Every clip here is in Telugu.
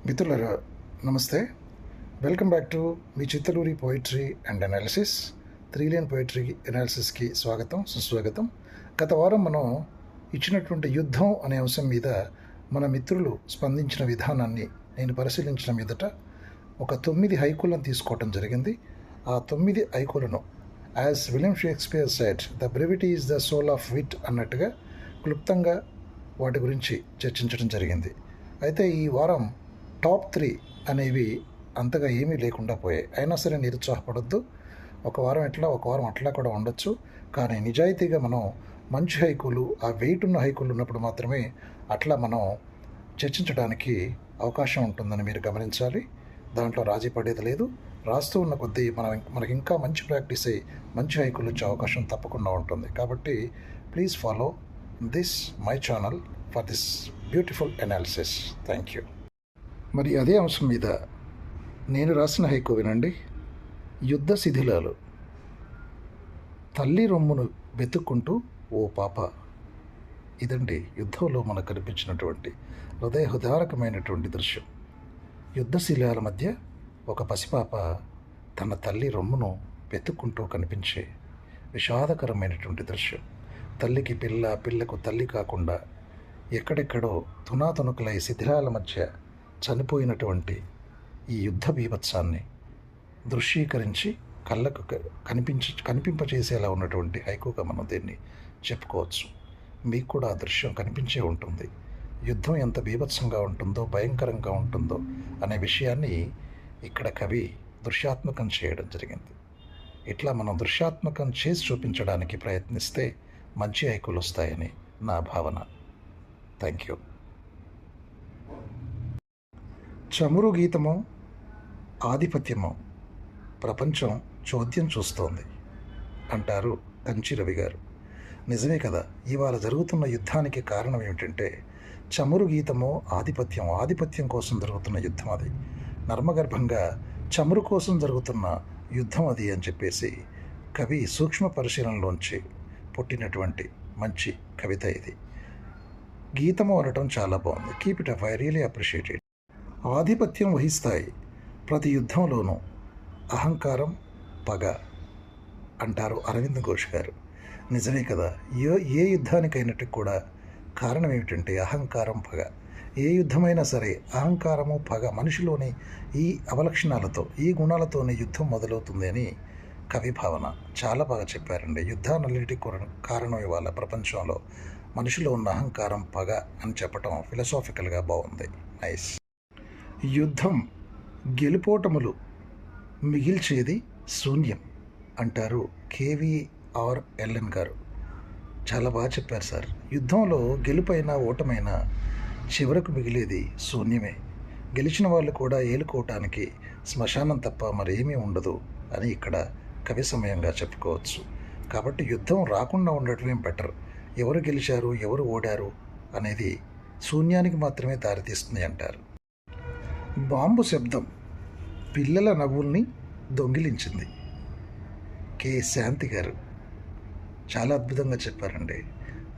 మిత్రులారా నమస్తే. వెల్కమ్ బ్యాక్ టు మీ Chittaluri poetry and analysis. 3 line poetry అనాలిసిస్కి స్వాగతం, సుస్వాగతం. గత వారం మనం ఇచ్చినటువంటి యుద్ధం అనే అంశం మీద మన మిత్రులు స్పందించిన విధానాన్ని నేను పరిశీలించిన మీదట ఒక 9 హైకులను తీసుకోవటం జరిగింది. ఆ 9 హైకులను as William Shakespeare said, the brevity is the soul of wit అన్నట్టుగా క్లుప్తంగా వాటి గురించి చర్చించడం జరిగింది. అయితే ఈ వారం టాప్ 3 అనేవి అంతగా ఏమీ లేకుండా పోయాయి. అయినా సరే నిరుత్సాహపడొద్దు. ఒక వారం ఇట్లా, ఒక వారం అట్లా కూడా ఉండొచ్చు. కానీ నిజాయితీగా మనం మంచి హైకులు, ఆ వెయిట్ ఉన్న హైకులు ఉన్నప్పుడు మాత్రమే అట్లా మనం చర్చించడానికి అవకాశం ఉంటుందని మీరు గమనించాలి. దాంట్లో రాజీ పడేది లేదు. రాస్తూ ఉన్న కొద్దీ మనకి ఇంకా మంచి ప్రాక్టీస్ అయ్యి మంచి హైకులు వచ్చే అవకాశం తప్పకుండా ఉంటుంది. కాబట్టి please follow this my channel for this beautiful analysis. Thank you. మరి అదే అంశం మీద నేను రాసిన హైకు వినండి. యుద్ధ శిథిలాలు. తల్లి రొమ్మును వెతుక్కుంటూ ఓ పాప. ఇదండి యుద్ధంలో మనకు కనిపించినటువంటి హృదయహృదారకమైనటువంటి దృశ్యం. యుద్ధ శిలాల మధ్య ఒక పసిపాప తన తల్లి రొమ్మును వెతుక్కుంటూ కనిపించే విషాదకరమైనటువంటి దృశ్యం. తల్లికి పిల్ల, పిల్లకు తల్లి కాకుండా ఎక్కడెక్కడో తునాతునకలై శిథిలాల మధ్య చనిపోయినటువంటి ఈ యుద్ధ బీభత్సాన్ని దృశ్యీకరించి కళ్ళకు కనిపింపచేసేలా ఉన్నటువంటి హైకుగా మనం దీన్ని చెప్పుకోవచ్చు. మీకు కూడా ఆ దృశ్యం కనిపించే ఉంటుంది. యుద్ధం ఎంత బీభత్సంగా ఉంటుందో, భయంకరంగా ఉంటుందో అనే విషయాన్ని ఇక్కడ కవి దృశ్యాత్మకం చేయడం జరిగింది. ఇట్లా మనం దృశ్యాత్మకం చేసి చూపించడానికి ప్రయత్నిస్తే మంచి హైకులు వస్తాయని నా భావన. Thank you. చమురు గీతమో ఆధిపత్యమో ప్రపంచం చోద్యం చూస్తోంది అంటారు కంచి రవి గారు. నిజమే కదా. ఇవాళ జరుగుతున్న యుద్ధానికి కారణం ఏమిటంటే చమురు గీతమో ఆధిపత్యం కోసం జరుగుతున్న యుద్ధం అది. నర్మగర్భంగా చమురు కోసం జరుగుతున్న యుద్ధం అది అని చెప్పేసి కవి సూక్ష్మ పరిశీలనలోంచి పుట్టినటువంటి మంచి కవిత ఇది. గీతము అనటం చాలా బాగుంది. Keep it up. I really appreciate it. ఆధిపత్యం వహిస్తాయి ప్రతి యుద్ధంలోనూ అహంకారం, పగ అంటారు అరవింద్ ఘోష్ గారు. నిజమే కదా. ఏ యుద్ధానికైనట్టు కూడా కారణం ఏమిటంటే అహంకారం, పగ. ఏ యుద్ధమైనా సరే అహంకారము, పగ మనిషిలోని ఈ అవలక్షణాలతో, ఈ గుణాలతోనే యుద్ధం మొదలవుతుంది అని కవి భావన. చాలా బాగా చెప్పారండి. యుద్ధాలన్నిటికీ కారణం ఇవాళ ప్రపంచంలో మనిషిలో ఉన్న అహంకారం, పగ అని చెప్పటం ఫిలసాఫికల్గా బాగుంది. నైస్. యుద్ధం గెలుపోటములు మిగిల్చేది శూన్యం అంటారు KVRLN గారు. చాలా బాగా చెప్పారు సార్. యుద్ధంలో గెలుపైనా ఓటమైనా చివరకు మిగిలేది శూన్యమే. గెలిచిన వాళ్ళు కూడా ఏలుకోవటానికి శ్మశానం తప్ప మరేమీ ఉండదు అని ఇక్కడ కవి సమయంగా చెప్పుకోవచ్చు. కాబట్టి యుద్ధం రాకుండా ఉండటమే బెటర్. ఎవరు గెలిచారు, ఎవరు ఓడారు అనేది శూన్యానికి మాత్రమే దారితీస్తుంది అంటారు. బాంబు శబ్దం పిల్లల నవ్వుల్ని దొంగిలించింది. కె శాంతి గారు చాలా అద్భుతంగా చెప్పారండి.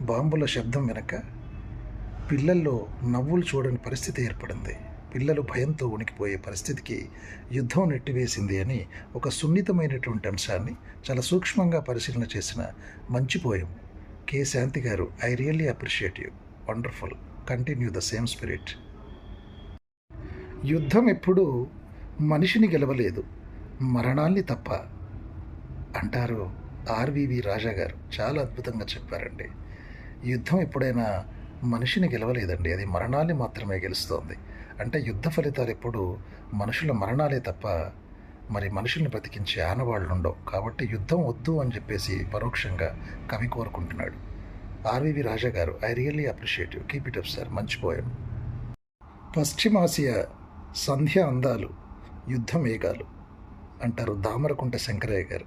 బాంబుల శబ్దం వెనక పిల్లల్లో నవ్వులు చూడని పరిస్థితి ఏర్పడింది. పిల్లలు భయంతో ఉనికిపోయే పరిస్థితికి యుద్ధం నెట్టివేసింది అని ఒక సున్నితమైనటువంటి అంశాన్ని చాలా సూక్ష్మంగా పరిశీలన చేసిన మంచి పోయం. కె శాంతి గారు, I really appreciate you. Wonderful. Continue the same spirit. యుద్ధం ఎప్పుడూ మనిషిని గెలవలేదు, మరణాల్ని తప్ప అంటారు ఆర్వివి రాజా గారు. చాలా అద్భుతంగా చెప్పారండి. యుద్ధం ఎప్పుడైనా మనిషిని గెలవలేదండి, అది మరణాల్ని మాత్రమే గెలుస్తోంది. అంటే యుద్ధ ఫలితాలు ఎప్పుడు మనుషుల మరణాలే తప్ప మరి మనుషుల్ని బ్రతికించే ఆనవాళ్ళు ఉండవు. కాబట్టి యుద్ధం వద్దు అని చెప్పేసి పరోక్షంగా కవి కోరుకుంటున్నాడు. ఆర్వివి రాజా గారు, I really appreciate you. Keep it up sir. మంచి పోయం. పశ్చిమాసియా సంధ్య అందాలు యుద్ధ మేఘాలు అంటారు దామరకుంట శంకరయ్య గారు.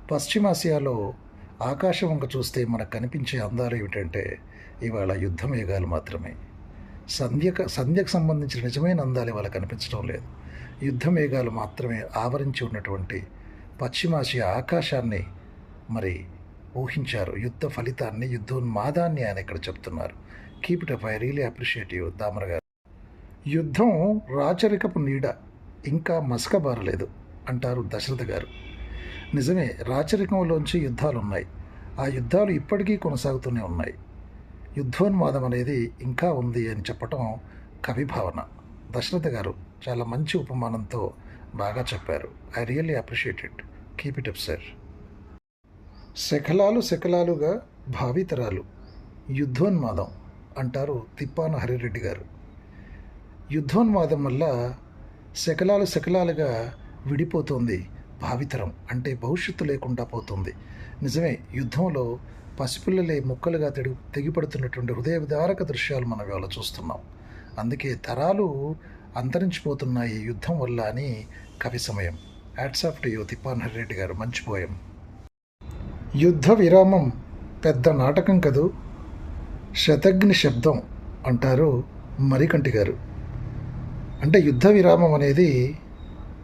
పశ్చిమాసియాలో ఆకాశం వంక చూస్తే మనకు కనిపించే అందాలు ఏమిటంటే ఇవాళ యుద్ధ మేఘాలు మాత్రమే. సంధ్యకు సంబంధించిన నిజమైన అందాలు ఇవాళ కనిపించడం లేదు. యుద్ధ మేఘాలు మాత్రమే ఆవరించి ఉన్నటువంటి పశ్చిమాసియా ఆకాశాన్ని మరి ఊహించారు. యుద్ధ ఫలితాన్ని, యుద్ధోన్మాదాన్ని ఆయన ఇక్కడ చెప్తున్నారు. Keep it up. I really appreciate you Damara గారు. యుద్ధం రాచరికపు నీడ ఇంకా మసకబారలేదు అంటారు దశరథ గారు. నిజమే, రాచరికంలోంచి యుద్ధాలున్నాయి. ఆ యుద్ధాలు ఇప్పటికీ కొనసాగుతూనే ఉన్నాయి. యుద్ధోన్మాదం అనేది ఇంకా ఉంది అని చెప్పటం కవి భావన. దశరథ గారు చాలా మంచి ఉపమానంతో బాగా చెప్పారు. I really appreciate it. Keep it up sir. శకలాలు శకలాలుగా భావితరాలు యుద్ధోన్మాదం అంటారు తిప్పాన హరిరెడ్డి గారు. యుద్ధోన్మాదం వల్ల శకలాలు శకలాలుగా విడిపోతుంది భావితరం, అంటే భవిష్యత్తు లేకుండా పోతుంది. నిజమే, యుద్ధంలో పసిపిల్లలే ముక్కలుగా తెగిపడుతున్నటువంటి హృదయ విదారక దృశ్యాలు మనం ఇవాళ చూస్తున్నాం. అందుకే తరాలు అంతరించిపోతున్నాయి యుద్ధం వల్ల అని కవి సమయం. Hats off to you Tippan Harireddy garu, మంచి పోయం. యుద్ధ విరామం పెద్ద నాటకం కదూ, శతఘ్ని శబ్దం అంటారు మరికంటి గారు. అంటే యుద్ధ విరామం అనేది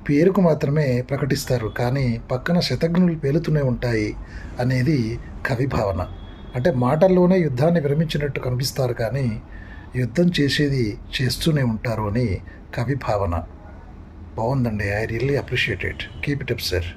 పేరుకు మాత్రమే ప్రకటిస్తారు, కానీ పక్కన శతఘ్నులు పేలుతూనే ఉంటాయి అనేది కవి భావన. అంటే మాటల్లోనే యుద్ధాన్ని విరమించినట్టు కనిపిస్తారు, కానీ యుద్ధం చేసేది చేస్తూనే ఉంటారు అని కవి భావన. బాగుందండి. I really appreciate it. Keep it up sir.